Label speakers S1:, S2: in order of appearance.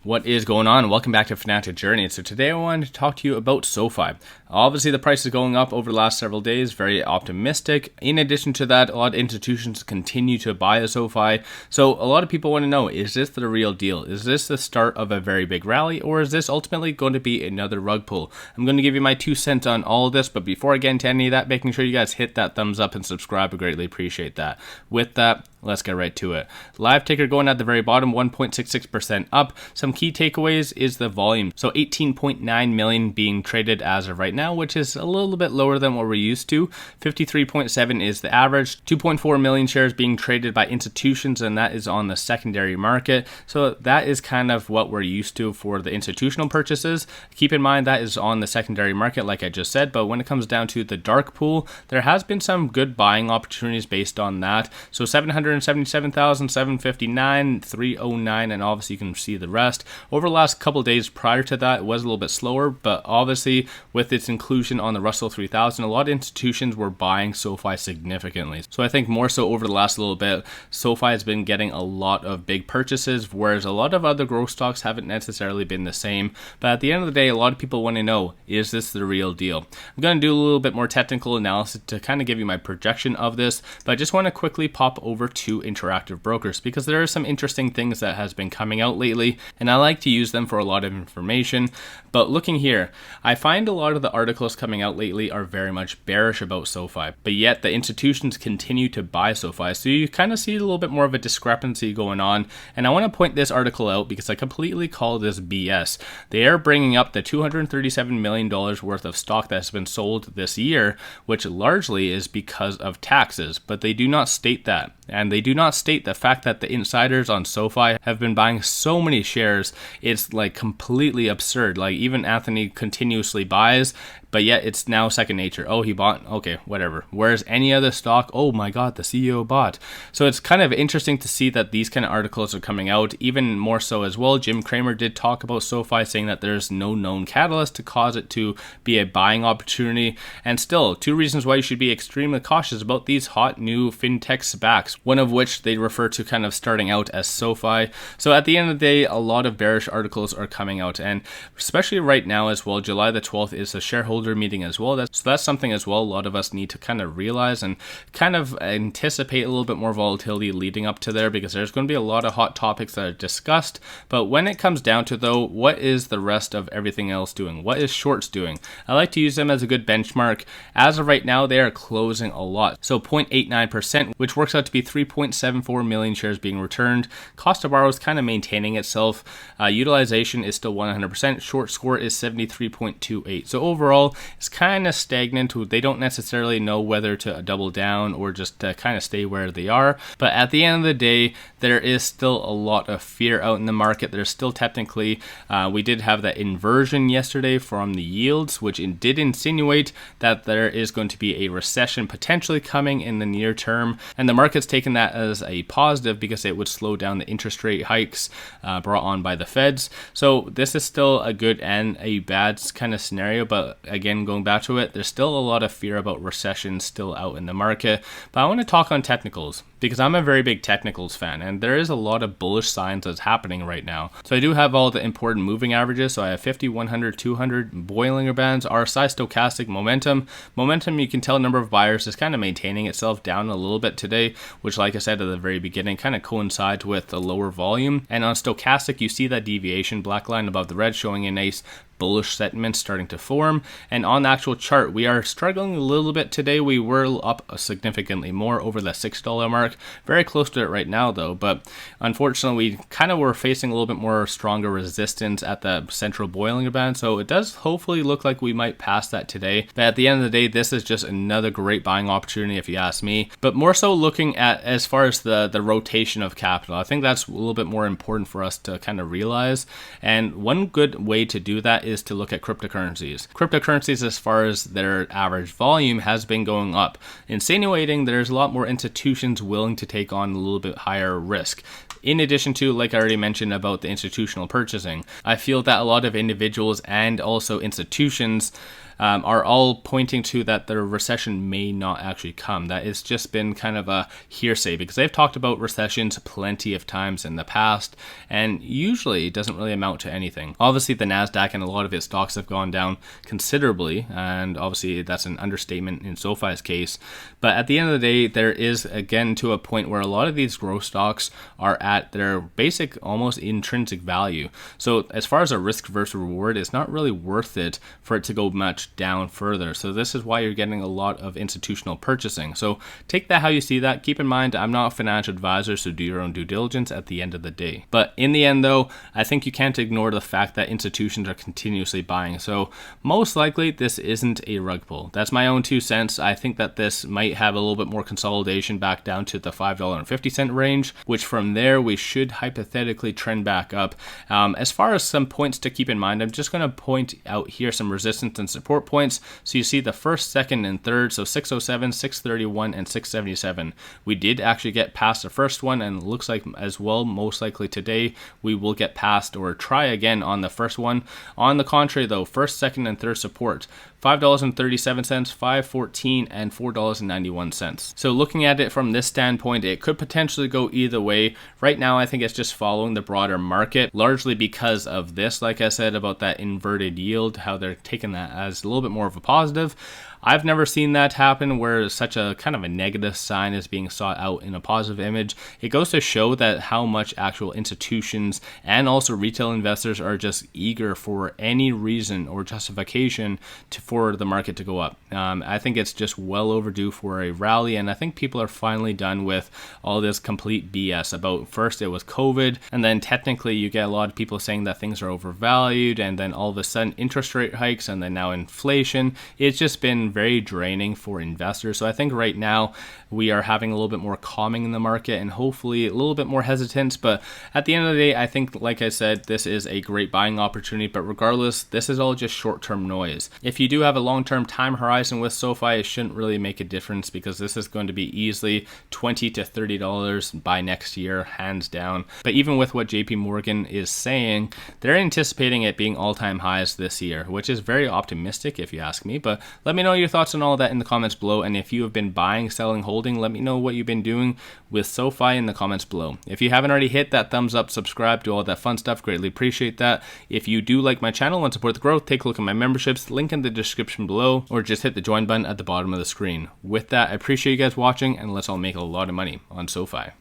S1: What is going on? Welcome back to Fanatic Journey. So today I wanted to talk to you about SoFi. Obviously the price is going up over the last several days, very optimistic. In addition to that, a lot of institutions continue to buy the SoFi. So a lot of people want to know, is this the real deal? Is this the start of a very big rally, or is this ultimately going to be another rug pull? I'm going to give you my 2 cents on all of this, but before I get into any of that, making sure you guys hit that thumbs up and subscribe. I greatly appreciate that. With that, let's get right to it. Live ticker going at the very bottom, 1.66% up. Some key takeaways is the volume. So 18.9 million being traded as of right now, which is a little bit lower than what we're used to. 53.7 is the average. 2.4 million shares being traded by institutions, and that is on the secondary market. So that is kind of what we're used to for the institutional purchases. Keep in mind that is on the secondary market, like I just said, but when it comes down to the dark pool, there has been some good buying opportunities based on that. So 777,759, 309, and obviously you can see the rest. Over the last couple days prior to that, it was a little bit slower, but obviously with its inclusion on the Russell 3000, a lot of institutions were buying SoFi significantly. So I think more so over the last little bit, SoFi has been getting a lot of big purchases, whereas a lot of other growth stocks haven't necessarily been the same. But at the end of the day, a lot of people want to know, is this the real deal? I'm going to do a little bit more technical analysis to kind of give you my projection of this, but I just want to quickly pop over to Interactive Brokers because there are some interesting things that has been coming out lately, and I like to use them for a lot of information. But looking here, I find a lot of the articles coming out lately are very much bearish about SoFi, but yet the institutions continue to buy SoFi. So you kind of see a little bit more of a discrepancy going on. And I want to point this article out because I completely call this BS. They are bringing up the $237 million worth of stock that has been sold this year, which largely is because of taxes, but they do not state that. And they do not state the fact that the insiders on SoFi have been buying so many shares. It's like completely absurd. Like even Anthony continuously buys, but yet it's now second nature. Oh, he bought, okay, whatever. Whereas any other stock, oh my God, the CEO bought. So it's kind of interesting to see that these kind of articles are coming out, even more so as well. Jim Cramer did talk about SoFi, saying that there's no known catalyst to cause it to be a buying opportunity. And still, 2 reasons why you should be extremely cautious about these hot new fintech SPACs, one of which they refer to kind of starting out as SoFi. So at the end of the day, a lot of bearish articles are coming out, and especially right now as well, July the 12th is the shareholder meeting as well. So that's something as well a lot of us need to kind of realize and kind of anticipate a little bit more volatility leading up to there, because there's going to be a lot of hot topics that are discussed. But when it comes down to though, what is the rest of everything else doing? What is shorts doing? I like to use them as a good benchmark. As of right now, they are closing a lot. So 0.89%, which works out to be 3.74 million shares being returned. Cost to borrow is kind of maintaining itself. Utilization is still 100%. Short score is 73.28. So overall, it's kind of stagnant. They don't necessarily know whether to double down or just kind of stay where they are. But at the end of the day, there is still a lot of fear out in the market. There's still technically, we did have that inversion yesterday from the yields, which did insinuate that there is going to be a recession potentially coming in the near term. And the market's taken that as a positive because it would slow down the interest rate hikes brought on by the feds. So this is still a good and a bad kind of scenario, but again, going back to it, there's still a lot of fear about recession still out in the market. But I want to talk on technicals because I'm a very big technicals fan, and there is a lot of bullish signs that's happening right now. So I do have all the important moving averages. So I have 50, 100, 200, Bollinger Bands, RSI, stochastic, momentum. Momentum, you can tell number of buyers is kind of maintaining itself down a little bit today, which like I said at the very beginning, kind of coincides with a lower volume. And on stochastic, you see that deviation, black line above the red, showing a nice bullish sentiment starting to form. And on the actual chart, we are struggling a little bit today. We were up significantly more over the $6 mark, very close to it right now though, but unfortunately we kind of were facing a little bit more stronger resistance at the central Bollinger Band. So it does hopefully look like we might pass that today, but at the end of the day, this is just another great buying opportunity if you ask me. But more so looking at as far as the rotation of capital, I think that's a little bit more important for us to kind of realize. And one good way to do that is to look at cryptocurrencies. Cryptocurrencies, as far as their average volume, has been going up, insinuating there's a lot more institutions willing to take on a little bit higher risk. In addition to, like I already mentioned about the institutional purchasing, I feel that a lot of individuals and also institutions are all pointing to that the recession may not actually come. That it's just been kind of a hearsay, because they've talked about recessions plenty of times in the past, and usually it doesn't really amount to anything. Obviously, the NASDAQ and a lot of its stocks have gone down considerably, and obviously that's an understatement in SoFi's case. But at the end of the day, there is again to a point where a lot of these growth stocks are at their basic, almost intrinsic value. So as far as a risk versus reward, it's not really worth it for it to go much down further. So this is why you're getting a lot of institutional purchasing. So take that how you see that. Keep in mind, I'm not a financial advisor, so do your own due diligence at the end of the day. But in the end though, I think you can't ignore the fact that institutions are continuously buying. So most likely this isn't a rug pull. That's my own 2 cents. I think that this might have a little bit more consolidation back down to the $5.50 range, which from there we should hypothetically trend back up. As far as some points to keep in mind, I'm just going to point out here some resistance and support points. So you see the first, second, and third, so 607, 631, and 677. We did actually get past the first one, and it looks like as well, most likely today, we will get past or try again on the first one. On the contrary though, first, second, and third support, $5.37, $5.14, and $4.91. So looking at it from this standpoint, it could potentially go either way. Right now, I think it's just following the broader market, largely because of this, like I said, about that inverted yield, how they're taking that as a little bit more of a positive. I've never seen that happen where such a kind of a negative sign is being sought out in a positive image. It goes to show that how much actual institutions and also retail investors are just eager for any reason or justification for the market to go up. I think it's just well overdue for a rally, and I think people are finally done with all this complete BS about first it was COVID, and then technically you get a lot of people saying that things are overvalued, and then all of a sudden interest rate hikes, and then now inflation. It's just been very draining for investors. So I think right now we are having a little bit more calming in the market and hopefully a little bit more hesitance. But at the end of the day, I think, like I said, this is a great buying opportunity. But regardless, this is all just short-term noise. If you do have a long-term time horizon with SoFi, it shouldn't really make a difference, because this is going to be easily $20 to $30 by next year, hands down. But even with what JP Morgan is saying, they're anticipating it being all-time highs this year, which is very optimistic if you ask me. But let me know your thoughts on all of that in the comments below, and if you have been buying, selling, holding, let me know what you've been doing with SoFi in the comments below. If you haven't already hit that thumbs up, subscribe, do all that fun stuff, greatly appreciate that. If you do like my channel and support the growth, take a look at my memberships, link in the description below, or just hit the join button at the bottom of the screen. With that, I appreciate you guys watching, and let's all make a lot of money on SoFi.